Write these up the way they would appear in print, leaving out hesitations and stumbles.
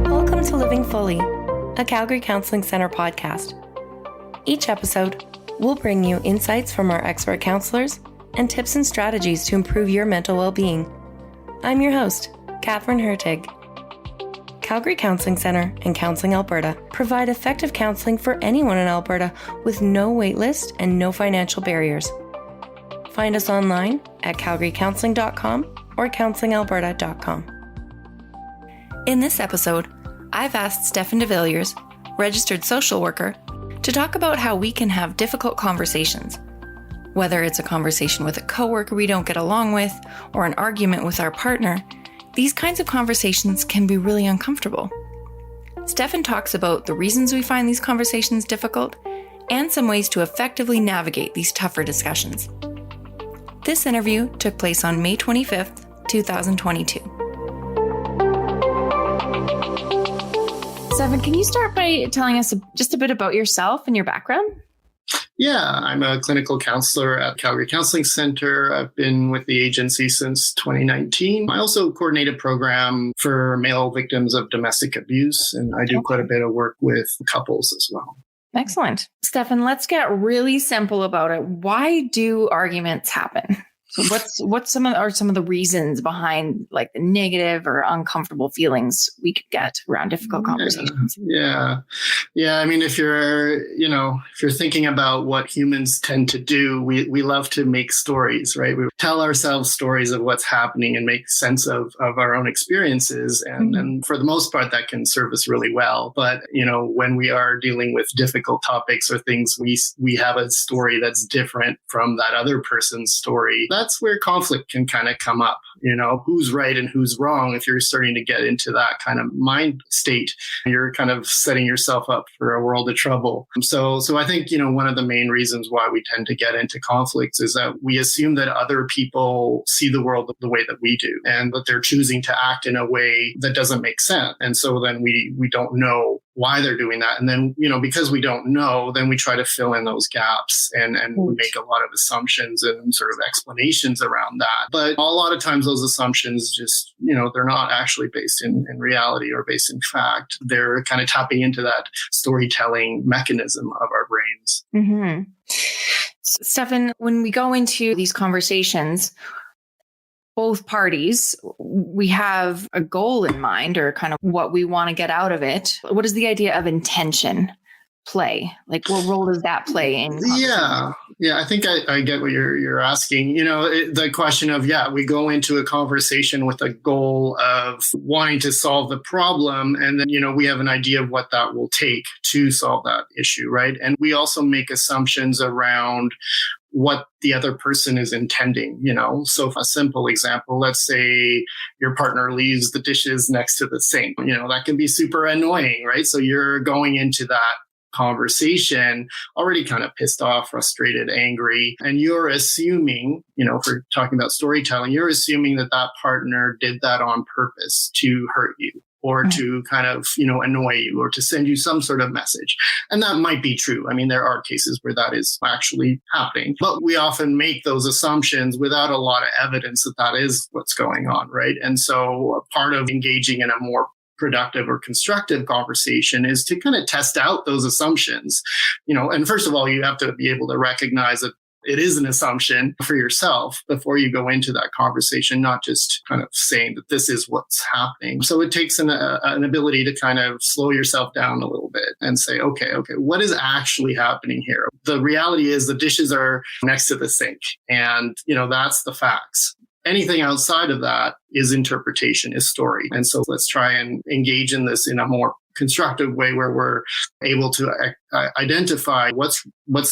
Welcome to Living Fully, a Calgary Counseling Centre podcast. Each episode, we'll bring you insights from our expert counselors and tips and strategies to improve your mental well-being. I'm your host, Catherine Hertig. Calgary Counseling Centre and Counseling Alberta provide effective counseling for anyone in Alberta with no waitlist and no financial barriers. Find us online at calgarycounseling.com or counselingalberta.com. In this episode, I've asked Stefan de Villiers, registered social worker, to talk about how we can have difficult conversations. Whether it's a conversation with a coworker we don't get along with or an argument with our partner, these kinds of conversations can be really uncomfortable. Stefan talks about the reasons we find these conversations difficult and some ways to effectively navigate these tougher discussions. This interview took place on May 25th, 2022. Stefan, can you start by telling us just a bit about yourself and your background? Yeah, I'm a clinical counselor at Calgary Counseling Centre. I've been with the agency since 2019. I also coordinate a program for male victims of domestic abuse, and I do quite a bit of work with couples as well. Excellent. Stefan, let's get really simple about it. Why do arguments happen? So what's some of the reasons behind like the negative or uncomfortable feelings we could get around difficult conversations? Yeah. I mean, if you're thinking about what humans tend to do, we love to make stories, right? We tell ourselves stories of what's happening and make sense of our own experiences. And for the most part, that can serve us really well. But, when we are dealing with difficult topics or things, we have a story that's different from that other person's story. That's where conflict can kind of come up, who's right and who's wrong. If you're starting to get into that kind of mind state, you're kind of setting yourself up for a world of trouble. So I think, one of the main reasons why we tend to get into conflicts is that we assume that other people see the world the way that we do and that they're choosing to act in a way that doesn't make sense. And so then we don't know why they're doing that. And then, because we don't know, then we try to fill in those gaps and we make a lot of assumptions and sort of explanations around that. But a lot of times those assumptions just, they're not actually based in reality or based in fact. They're kind of tapping into that storytelling mechanism of our brains. Mm-hmm. Stefan, when we go into these conversations, both parties, we have a goal in mind or kind of what we want to get out of it. What does the idea of intention play? Like, what role does that play in? Yeah. I think I get what you're asking. The question of, we go into a conversation with a goal of wanting to solve the problem. And then, we have an idea of what that will take to solve that issue, right? And we also make assumptions around what the other person is intending, So a simple example, let's say your partner leaves the dishes next to the sink, that can be super annoying, right? So you're going into that conversation already kind of pissed off, frustrated, angry, and you're assuming, if we're talking about storytelling, you're assuming that partner did that on purpose to hurt you or to kind of, annoy you or to send you some sort of message. And that might be true. I mean, there are cases where that is actually happening, but we often make those assumptions without a lot of evidence that is what's going on, right? And so part of engaging in a more productive or constructive conversation is to kind of test out those assumptions, and first of all, you have to be able to recognize that it is an assumption for yourself before you go into that conversation, not just kind of saying that this is what's happening. So it takes an ability to kind of slow yourself down a little bit and say, okay, what is actually happening here? The reality is the dishes are next to the sink and, that's the facts. Anything outside of that is interpretation, is story. And so let's try and engage in this in a more constructive way where we're able to identify what's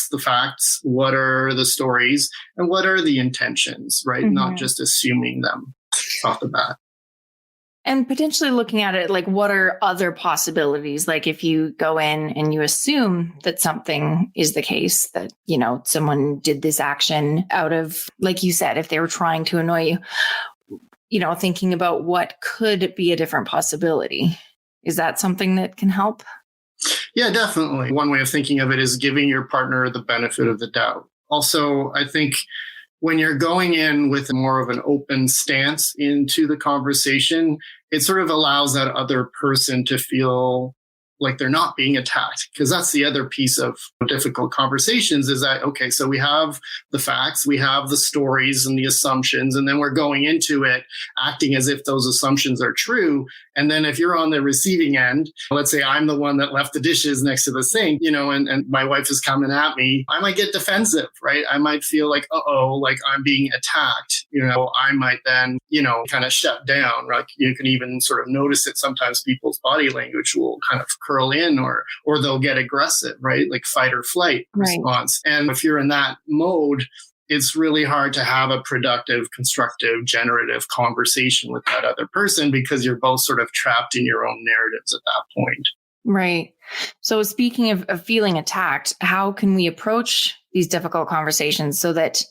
the facts, what are the stories, and what are the intentions, right? Mm-hmm. Not just assuming them off the bat. And potentially looking at it like, what are other possibilities? Like if you go in and you assume that something is the case, that, someone did this action out of, like you said, if they were trying to annoy you, thinking about what could be a different possibility. Is that something that can help? Yeah, definitely. One way of thinking of it is giving your partner the benefit of the doubt. Also, I think when you're going in with more of an open stance into the conversation, it sort of allows that other person to feel like they're not being attacked. Because that's the other piece of difficult conversations is that, okay, so we have the facts, we have the stories and the assumptions, and then we're going into it acting as if those assumptions are true. And then if you're on the receiving end, let's say I'm the one that left the dishes next to the sink, and my wife is coming at me, I might get defensive, right? I might feel like, like I'm being attacked. I might then, kind of shut down. Like you can even sort of notice it. Sometimes people's body language will kind of curl in or they'll get aggressive, right? Like fight or flight response. And if you're in that mode, it's really hard to have a productive, constructive, generative conversation with that other person because you're both sort of trapped in your own narratives at that point. Right. So speaking of feeling attacked, how can we approach these difficult conversations so that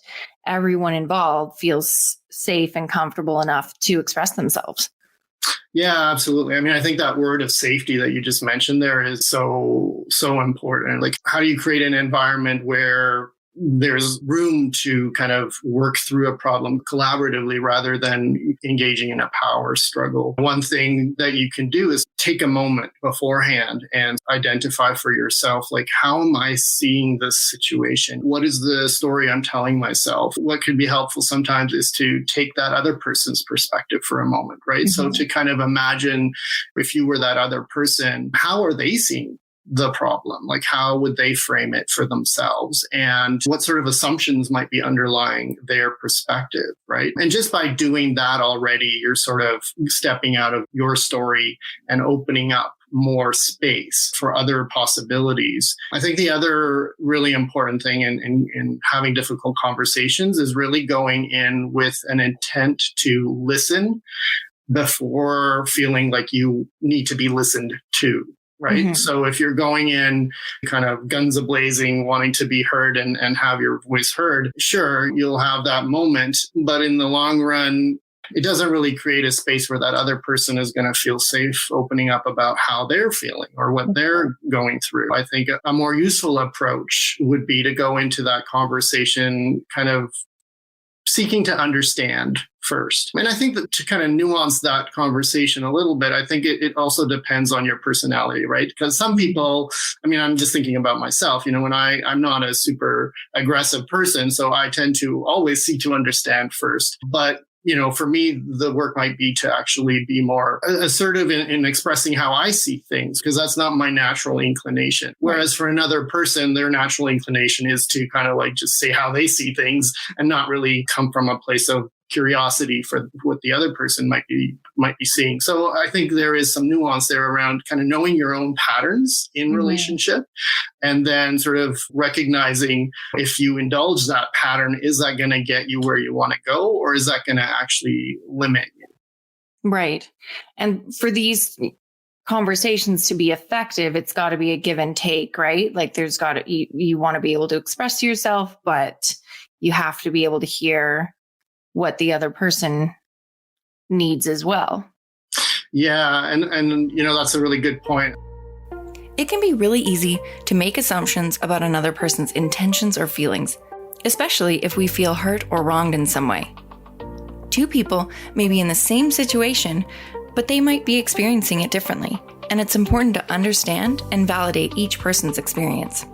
everyone involved feels safe and comfortable enough to express themselves? Yeah, absolutely. I mean, I think that word of safety that you just mentioned there is so important. Like, how do you create an environment where there's room to kind of work through a problem collaboratively rather than engaging in a power struggle? One thing that you can do is take a moment beforehand and identify for yourself, like, how am I seeing this situation? What is the story I'm telling myself? What could be helpful sometimes is to take that other person's perspective for a moment, right? Mm-hmm. So to kind of imagine if you were that other person, how are they seeing the problem? Like, how would they frame it for themselves? And what sort of assumptions might be underlying their perspective, right? And just by doing that already, you're sort of stepping out of your story and opening up more space for other possibilities. I think the other really important thing in having difficult conversations is really going in with an intent to listen before feeling like you need to be listened to. Right. Mm-hmm. So if you're going in kind of guns a-blazing, wanting to be heard and have your voice heard, sure, you'll have that moment. But in the long run, it doesn't really create a space where that other person is going to feel safe opening up about how they're feeling or what they're going through. I think a more useful approach would be to go into that conversation kind of seeking to understand first. And I think that to kind of nuance that conversation a little bit, I think it also depends on your personality, right? Because some people, I mean, I'm just thinking about myself, when I'm not a super aggressive person, so I tend to always seek to understand first. But for me, the work might be to actually be more assertive in expressing how I see things, because that's not my natural inclination. Whereas for another person, their natural inclination is to kind of like just say how they see things and not really come from a place of curiosity for what the other person might be seeing. So I think there is some nuance there around kind of knowing your own patterns in relationship, and then sort of recognizing if you indulge that pattern, is that going to get you where you want to go, or is that going to actually limit you? Right. And for these conversations to be effective, it's got to be a give and take, right? Like you want to be able to express yourself, but you have to be able to hear what the other person needs as well. Yeah. And that's a really good point. It can be really easy to make assumptions about another person's intentions or feelings, especially if we feel hurt or wronged in some way. Two people may be in the same situation, but they might be experiencing it differently, and it's important to understand and validate each person's experience.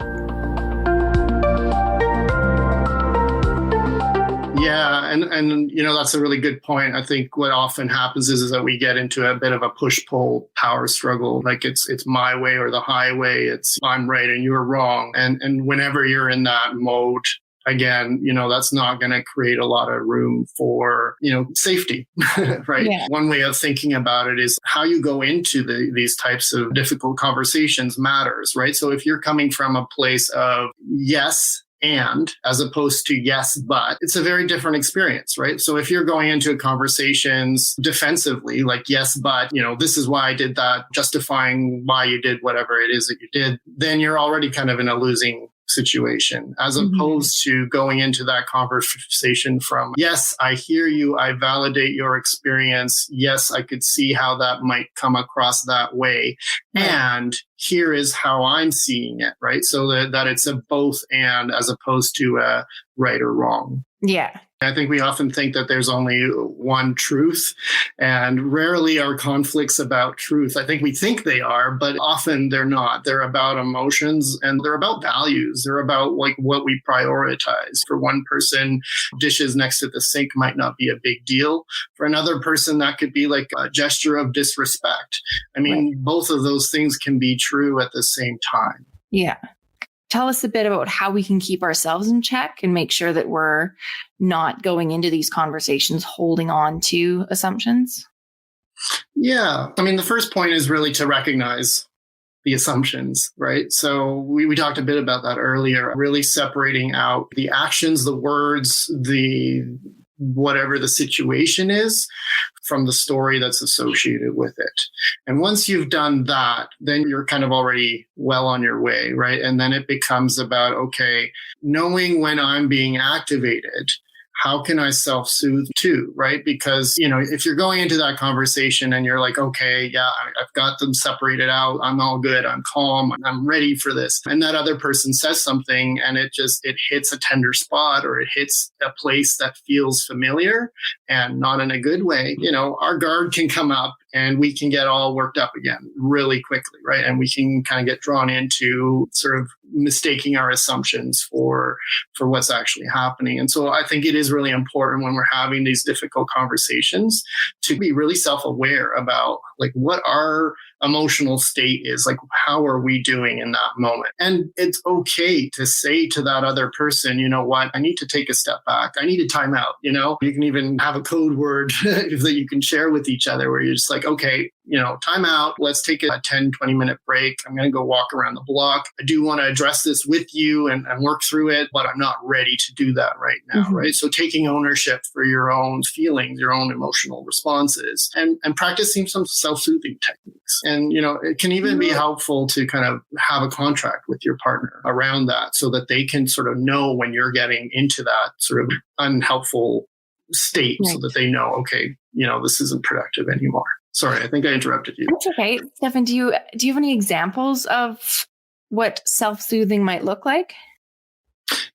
Yeah, and that's a really good point. I think what often happens is that we get into a bit of a push-pull power struggle. Like it's my way or the highway. It's I'm right and you're wrong. And whenever you're in that mode, again, that's not going to create a lot of room for, safety, right? Yeah. One way of thinking about it is how you go into these types of difficult conversations matters, right? So if you're coming from a place of yes, and as opposed to yes, but it's a very different experience, right? So if you're going into conversations defensively, like yes, but, this is why I did that, justifying why you did whatever it is that you did, then you're already kind of in a losing situation, as opposed to going into that conversation from, yes, I hear you, I validate your experience, yes, I could see how that might come across that way, and here is how I'm seeing it, right? So that it's a both and, as opposed to a right or wrong. Yeah. I think we often think that there's only one truth, and rarely are conflicts about truth. I think we think they are, but often they're not. They're about emotions and they're about values. They're about like what we prioritize. For one person, dishes next to the sink might not be a big deal. For another person, that could be like a gesture of disrespect. I mean, both of those things can be true at the same time. Yeah. Tell us a bit about how we can keep ourselves in check and make sure that we're not going into these conversations holding on to assumptions. Yeah. I mean, the first point is really to recognize the assumptions, right? So we talked a bit about that earlier, really separating out the actions, the words, the whatever the situation is from the story that's associated with it. And once you've done that, then you're kind of already well on your way, right? And then it becomes about, okay, knowing when I'm being activated, how can I self-soothe too, right? Because, you know, if you're going into that conversation and you're like, okay, yeah, I've got them separated out. I'm all good. I'm calm. I'm ready for this. And that other person says something and it hits a tender spot, or it hits a place that feels familiar and not in a good way. You know, our guard can come up and we can get all worked up again really quickly, right? And we can kind of get drawn into sort of mistaking our assumptions for what's actually happening. And so I think it is really important when we're having these difficult conversations to be really self-aware about like what our emotional state is, like how are we doing in that moment. And it's okay to say to that other person, you know what, I need to take a step back. I need a timeout. You know, you can even have a code word that you can share with each other where you're just like, okay, you know, time out. Let's take a 10, 20-minute break. I'm going to go walk around the block. I do want to address this with you and work through it, but I'm not ready to do that right now, right? So taking ownership for your own feelings, your own emotional responses, and practicing some self-soothing techniques. And, you know, it can even be helpful to kind of have a contract with your partner around that so that they can sort of know when you're getting into that sort of unhelpful state, so that they know, okay, you know, this isn't productive anymore. Sorry, I think I interrupted you. That's okay. Stefan, do you have any examples of what self-soothing might look like?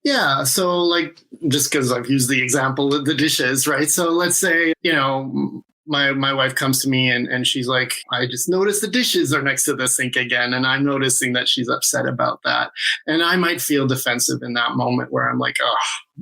Yeah. So like, just because I've used the example of the dishes, right? So let's say, you know, my wife comes to me and she's like, I just noticed the dishes are next to the sink again. And I'm noticing that she's upset about that. And I might feel defensive in that moment where I'm like, oh,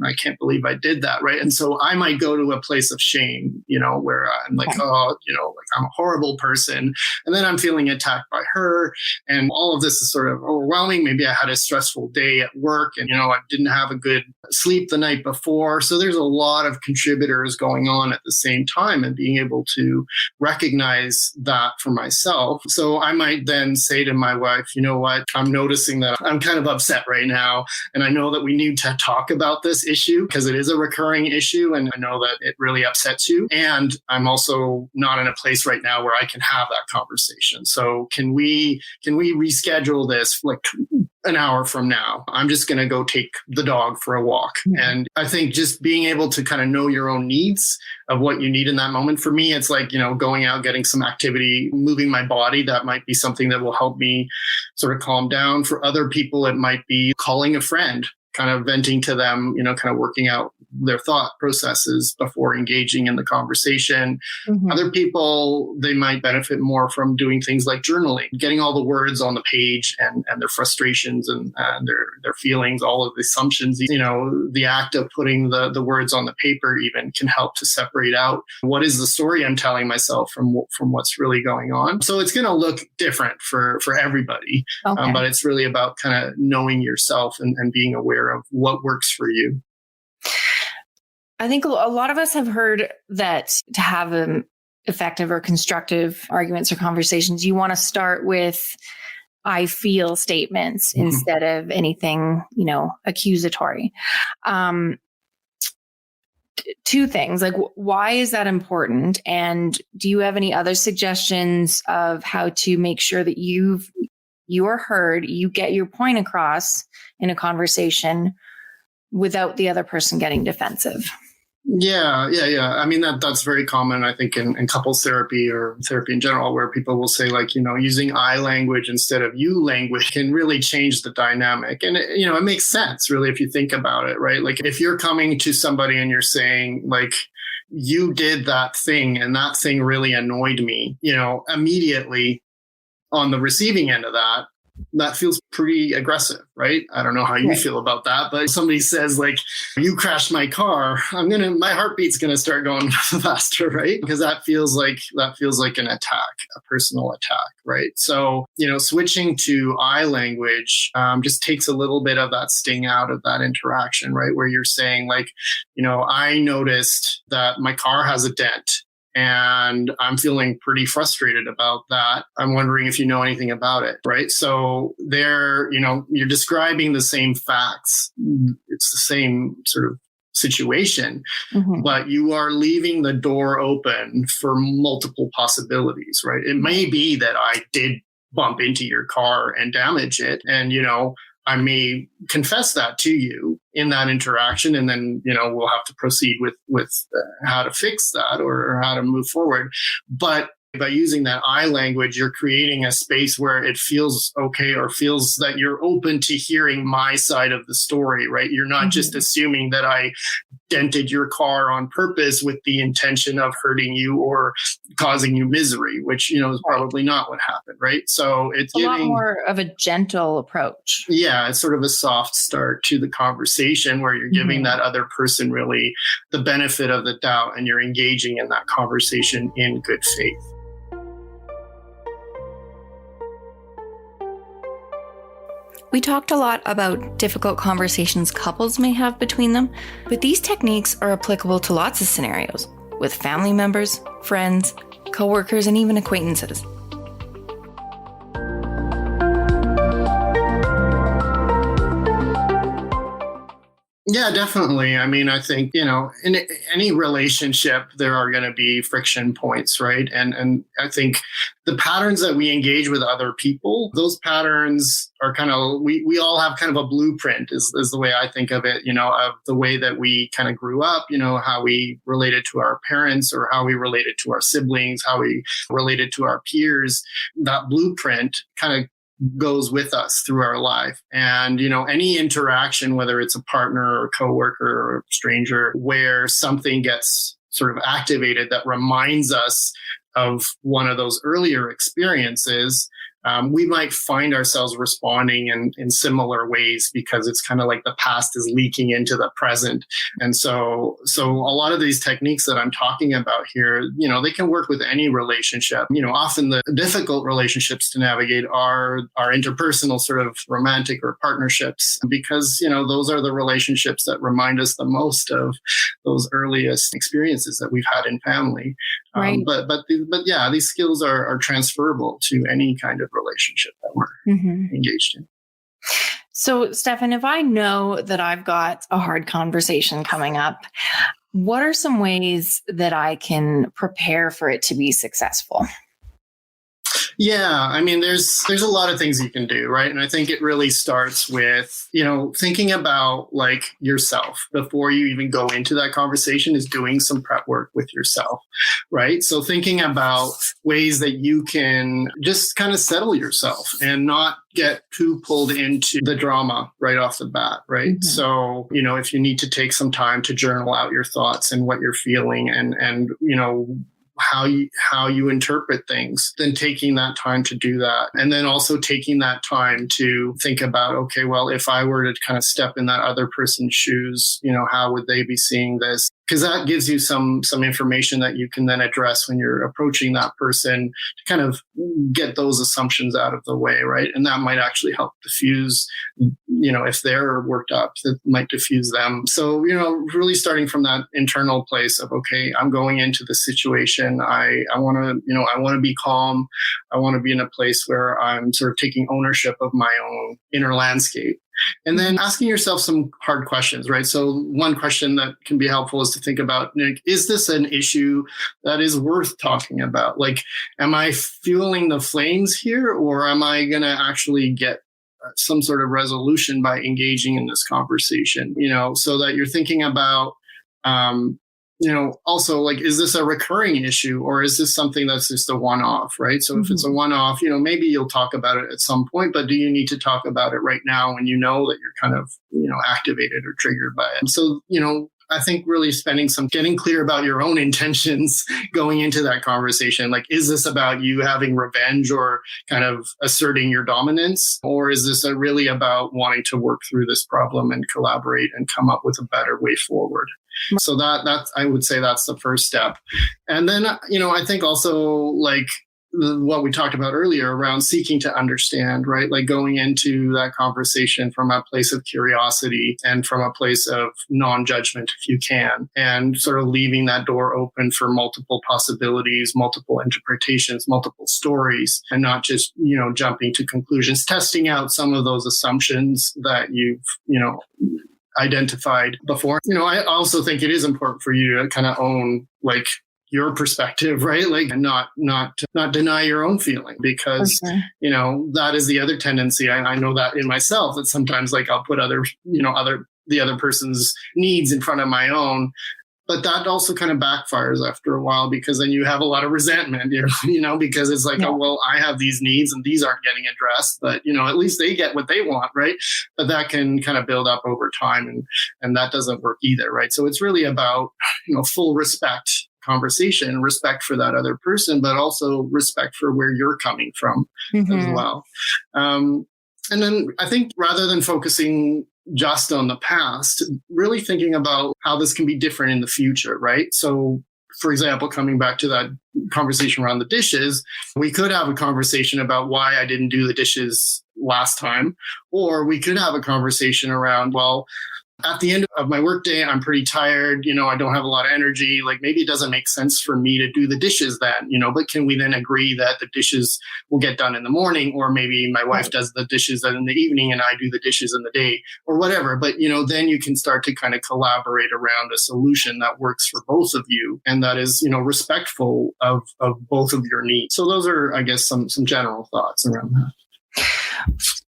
I can't believe I did that, right? And so I might go to a place of shame, you know, where I'm like, oh, you know, like I'm a horrible person. And then I'm feeling attacked by her. And all of this is sort of overwhelming. Maybe I had a stressful day at work and, you know, I didn't have a good sleep the night before. So there's a lot of contributors going on at the same time, and being able to recognize that for myself. So I might then say to my wife, you know what, I'm noticing that I'm kind of upset right now. And I know that we need to talk about this issue because it is a recurring issue. And I know that it really upsets you. And I'm also not in a place right now where I can have that conversation. So can we reschedule this like an hour from now? I'm just going to go take the dog for a walk. And I think just being able to kind of know your own needs of what you need in that moment. For me, it's like, you know, going out, getting some activity, moving my body. That might be something that will help me sort of calm down. For other people, it might be calling a friend, kind of venting to them, you know, kind of working out their thought processes before engaging in the conversation. Other people, they might benefit more from doing things like journaling, getting all the words on the page and their frustrations and their feelings, all of the assumptions. You know, the act of putting the words on the paper even can help to separate out what is the story I'm telling myself from what's really going on. So it's going to look different for everybody, but it's really about kind of knowing yourself and being aware of what works for you. I think a lot of us have heard that to have effective or constructive arguments or conversations, you want to start with I feel statements instead of anything, you know, accusatory. Two things, like why is that important? And do you have any other suggestions of how to make sure that you've you are heard, you get your point across in a conversation without the other person getting defensive. Yeah. I mean, that's very common, I think, in couples therapy or therapy in general, where people will say, like, using I language instead of you language can really change the dynamic. And, it makes sense, really, if you think about it, right? Like, if you're coming to somebody and you're saying, like, you did that thing and that thing really annoyed me, immediately on the receiving end of that feels pretty aggressive, right? I don't know how you feel about that, but if somebody says, like, you crashed my car, my heartbeat's gonna start going faster, right? Because that feels like an attack, a personal attack, right? So, switching to I language just takes a little bit of that sting out of that interaction, right? Where you're saying, like, I noticed that my car has a dent, and I'm feeling pretty frustrated about that. I'm wondering if you know anything about it, right? So there, you're describing the same facts. It's the same sort of situation, but you are leaving the door open for multiple possibilities, right? It may be that I did bump into your car and damage it, and, I may confess that to you in that interaction, and then, we'll have to proceed with how to fix that or how to move forward. But by using that I language, you're creating a space where it feels okay, or feels that you're open to hearing my side of the story, right? You're not just assuming that I dented your car on purpose with the intention of hurting you or causing you misery, which, is probably not what happened, right? So it's a lot more of a gentle approach. Yeah, it's sort of a soft start to the conversation where you're giving that other person really the benefit of the doubt, and you're engaging in that conversation in good faith. We talked a lot about difficult conversations couples may have between them, but these techniques are applicable to lots of scenarios with family members, friends, coworkers, and even acquaintances. Yeah, definitely. I mean, I think, in any relationship, there are going to be friction points, right? And I think the patterns that we engage with other people, those patterns are kind of, we all have kind of a blueprint is the way I think of it, of the way that we kind of grew up, how we related to our parents, or how we related to our siblings, how we related to our peers. That blueprint kind of goes with us through our life. And, any interaction, whether it's a partner or a coworker or a stranger, where something gets sort of activated that reminds us of one of those earlier experiences, we might find ourselves responding in similar ways, because it's kind of like the past is leaking into the present. And so a lot of these techniques that I'm talking about here, they can work with any relationship. Often the difficult relationships to navigate are interpersonal sort of romantic or partnerships, because, those are the relationships that remind us the most of those earliest experiences that we've had in family. Right. But yeah, these skills are transferable to any kind of relationship that we're engaged in. So, Stefan, if I know that I've got a hard conversation coming up, what are some ways that I can prepare for it to be successful? Yeah, I mean, there's a lot of things you can do, right? And I think it really starts with, thinking about, like, yourself before you even go into that conversation, is doing some prep work with yourself, right? So thinking about ways that you can just kind of settle yourself and not get too pulled into the drama right off the bat, right? So, if you need to take some time to journal out your thoughts and what you're feeling, and how you interpret things, then taking that time to do that. And then also taking that time to think about, okay, well, if I were to kind of step in that other person's shoes, how would they be seeing this? Because that gives you some information that you can then address when you're approaching that person, to kind of get those assumptions out of the way, right? And that might actually help diffuse, if they're worked up, that might diffuse them. So, really starting from that internal place of, okay, I'm going into the situation. I want to be calm. I want to be in a place where I'm sort of taking ownership of my own inner landscape. And then asking yourself some hard questions, right? So one question that can be helpful is to think about, is this an issue that is worth talking about? Like, am I fueling the flames here, or am I going to actually get some sort of resolution by engaging in this conversation? So that you're thinking about, also, like, is this a recurring issue, or is this something that's just a one-off, right? So if it's a one-off, maybe you'll talk about it at some point, but do you need to talk about it right now when you know that you're kind of, activated or triggered by it? So, I think really getting clear about your own intentions going into that conversation. Like, is this about you having revenge or kind of asserting your dominance? Or is this really about wanting to work through this problem and collaborate and come up with a better way forward? So that's, I would say that's the first step. And then, I think also, like, what we talked about earlier around seeking to understand, right? Like going into that conversation from a place of curiosity and from a place of non-judgment, if you can, and sort of leaving that door open for multiple possibilities, multiple interpretations, multiple stories, and not just, jumping to conclusions, testing out some of those assumptions that you've, identified before. I also think it is important for you to kind of own, like, your perspective, right? Like, not deny your own feeling, because, that is the other tendency. I know that in myself, that sometimes, like, I'll put the other person's needs in front of my own. But that also kind of backfires after a while, because then you have a lot of resentment, because it's like, oh, well, I have these needs and these aren't getting addressed, but, at least they get what they want, right? But that can kind of build up over time, and that doesn't work either, right? So it's really about, full respect conversation, respect for that other person, but also respect for where you're coming from as well. And then I think rather than focusing just on the past, really thinking about how this can be different in the future, right? So, for example, coming back to that conversation around the dishes, we could have a conversation about why I didn't do the dishes last time, or we could have a conversation around, well, at the end of my workday, I'm pretty tired. I don't have a lot of energy. Like, maybe it doesn't make sense for me to do the dishes then, but can we then agree that the dishes will get done in the morning? Or maybe my wife does the dishes in the evening and I do the dishes in the day, or whatever. But, then you can start to kind of collaborate around a solution that works for both of you and that is, respectful of both of your needs. So those are, I guess, some general thoughts around that.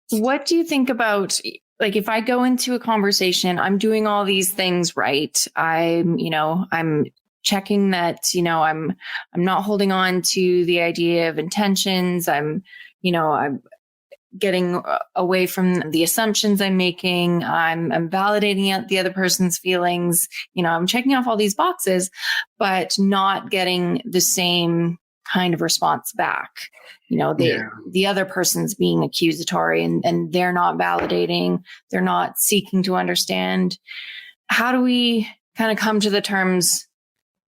What do you think about, like, if I go into a conversation, I'm doing all these things right. I'm checking that, I'm not holding on to the idea of intentions. I'm getting away from the assumptions I'm making. I'm validating the other person's feelings. I'm checking off all these boxes, but not getting the same kind of response back. The other person's being accusatory and they're not validating, they're not seeking to understand. How do we kind of come to the terms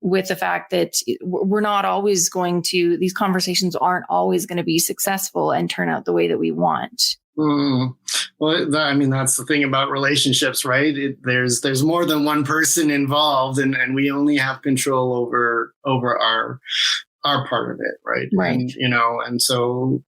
with the fact that we're not always these conversations aren't always going to be successful and turn out the way that we want? Well, that's the thing about relationships, right? There's more than one person involved, and we only have control over our part of it, right? Right. And so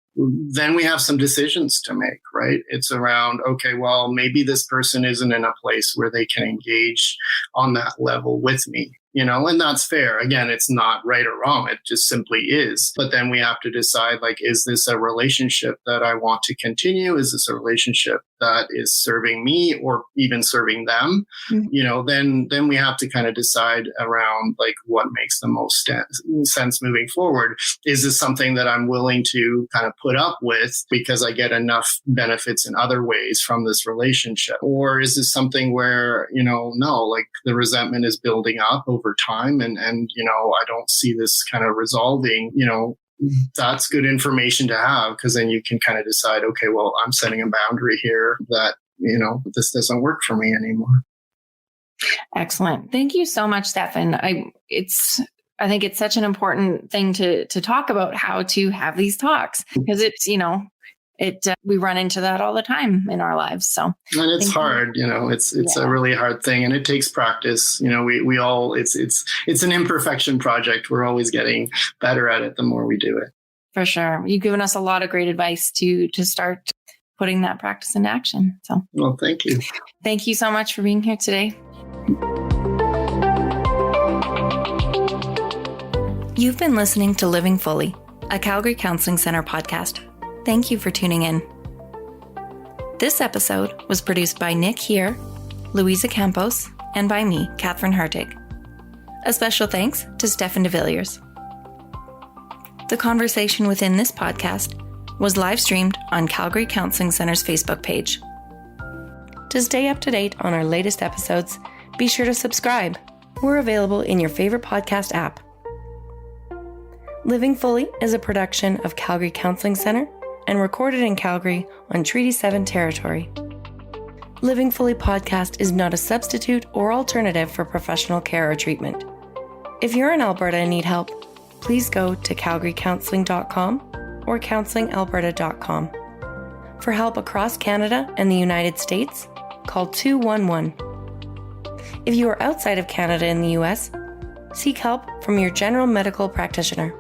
then we have some decisions to make, right? It's around, okay, well, maybe this person isn't in a place where they can engage on that level with me, and that's fair. Again, it's not right or wrong. It just simply is. But then we have to decide, like, is this a relationship that I want to continue? Is this a relationship that is serving me or even serving them? Then we have to kind of decide around, like, what makes the most sense moving forward. Is this something that I'm willing to kind of put up with because I get enough benefits in other ways from this relationship? Or is this something where, no, like, the resentment is building up over time and I don't see this kind of resolving, that's good information to have, because then you can kind of decide, okay, well, I'm setting a boundary here that, this doesn't work for me anymore. Excellent. Thank you so much, Stefan. I think it's such an important thing to talk about, how to have these talks, because it's, we run into that all the time in our lives. So, and it's hard, it's a really hard thing, and it takes practice. We all, it's an imperfection project. We're always getting better at it the more we do it. For sure. You've given us a lot of great advice to start putting that practice into action. So, well, thank you. Thank you so much for being here today. You've been listening to Living Fully, a Calgary Counseling Center podcast. Thank you for tuning in. This episode was produced by Nick here, Louisa Campos, and by me, Catherine Hartig. A special thanks to Stefan de Villiers. The conversation within this podcast was live streamed on Calgary Counseling Center's Facebook page. To stay up to date on our latest episodes, be sure to subscribe. We're available in your favorite podcast app. Living Fully is a production of Calgary Counseling Center and recorded in Calgary on Treaty 7 territory. Living Fully podcast is not a substitute or alternative for professional care or treatment. If you're in Alberta and need help, please go to calgarycounseling.com or counselingalberta.com. For help across Canada and the United States, call 211. If you are outside of Canada and the US, seek help from your general medical practitioner.